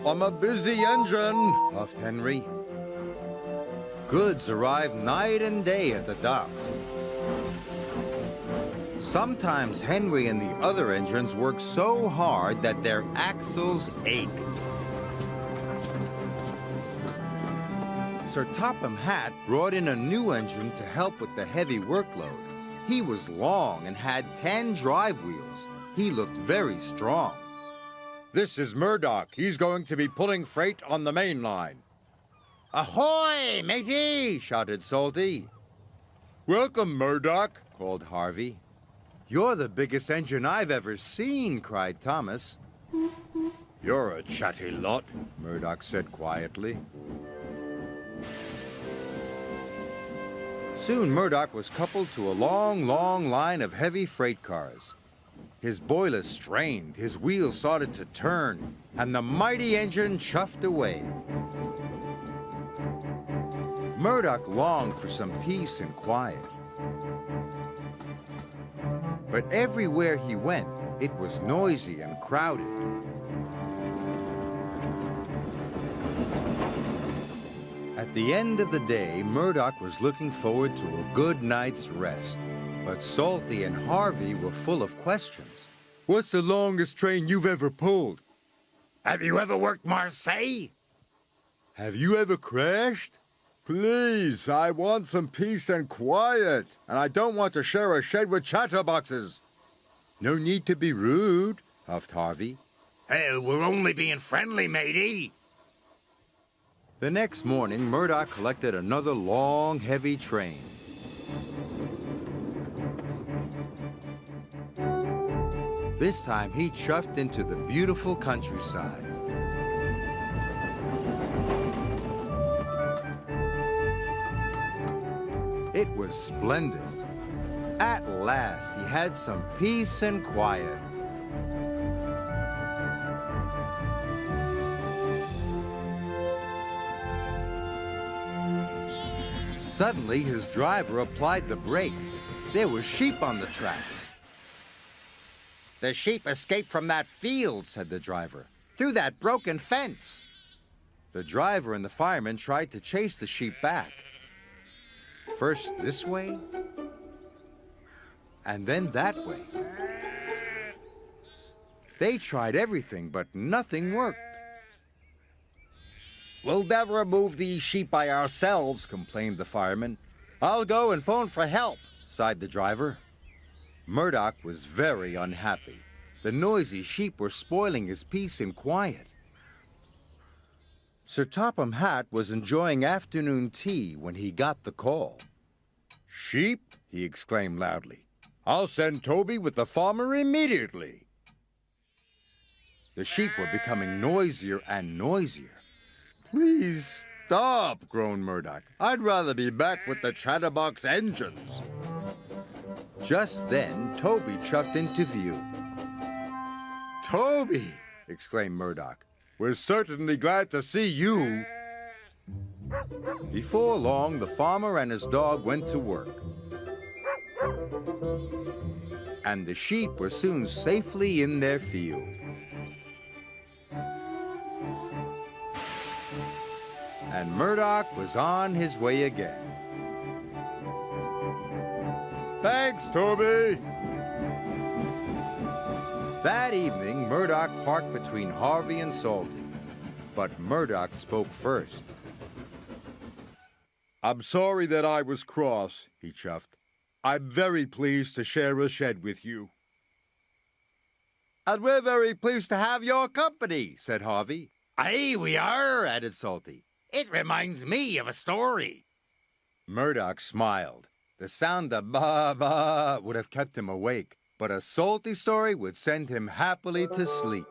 I'm a busy engine, puffed Henry. Goods arrive night and day at the docks. Sometimes Henry and the other engines work so hard that their axles ache. Sir Topham Hatt brought in a new engine to help with the heavy workload. He was long and had 10 drive wheels. He looked very strong. This is Murdoch. He's going to be pulling freight on the main line. Ahoy, matey! Shouted Salty. Welcome, Murdoch, called Harvey. You're the biggest engine I've ever seen, cried Thomas. You're a chatty lot, Murdoch said quietly. Soon Murdoch was coupled to a long, long line of heavy freight cars. His boiler strained, his wheels started to turn, and the mighty engine chuffed away. Murdoch longed for some peace and quiet. But everywhere he went, it was noisy and crowded. At the end of the day, Murdoch was looking forward to a good night's rest. But Salty and Harvey were full of questions. What's the longest train you've ever pulled? Have you ever worked Marseille? Have you ever crashed? Please, I want some peace and quiet, and I don't want to share a shed with chatterboxes. No need to be rude, huffed Harvey. Hey, we're only being friendly, matey. The next morning, Murdoch collected another long, heavy train. This time, he chuffed into the beautiful countryside. It was splendid. At last, he had some peace and quiet. Suddenly, his driver applied the brakes. There were sheep on the tracks. The sheep escaped from that field, said the driver, through that broken fence. The driver and the fireman tried to chase the sheep back. First this way, and then that way. They tried everything, but nothing worked. We'll never move these sheep by ourselves, complained the fireman. I'll go and phone for help, sighed the driver. Murdoch was very unhappy. The noisy sheep were spoiling his peace and quiet. Sir Topham Hatt was enjoying afternoon tea when he got the call. Sheep? He exclaimed loudly. I'll send Toby with the farmer immediately. The sheep were becoming noisier and noisier. Please stop, groaned Murdoch. I'd rather be back with the chatterbox engines. Just then, Toby chuffed into view. Toby, exclaimed Murdoch. We're certainly glad to see you. Before long, the farmer and his dog went to work. And the sheep were soon safely in their field. And Murdoch was on his way again. Thanks, Toby. That evening, Murdoch parked between Harvey and Salty. But Murdoch spoke first. I'm sorry that I was cross, he chuffed. I'm very pleased to share a shed with you. And we're very pleased to have your company, said Harvey. Aye, we are, added Salty. It reminds me of a story. Murdoch smiled. The sound of ba-ba would have kept him awake, but a salty story would send him happily to sleep.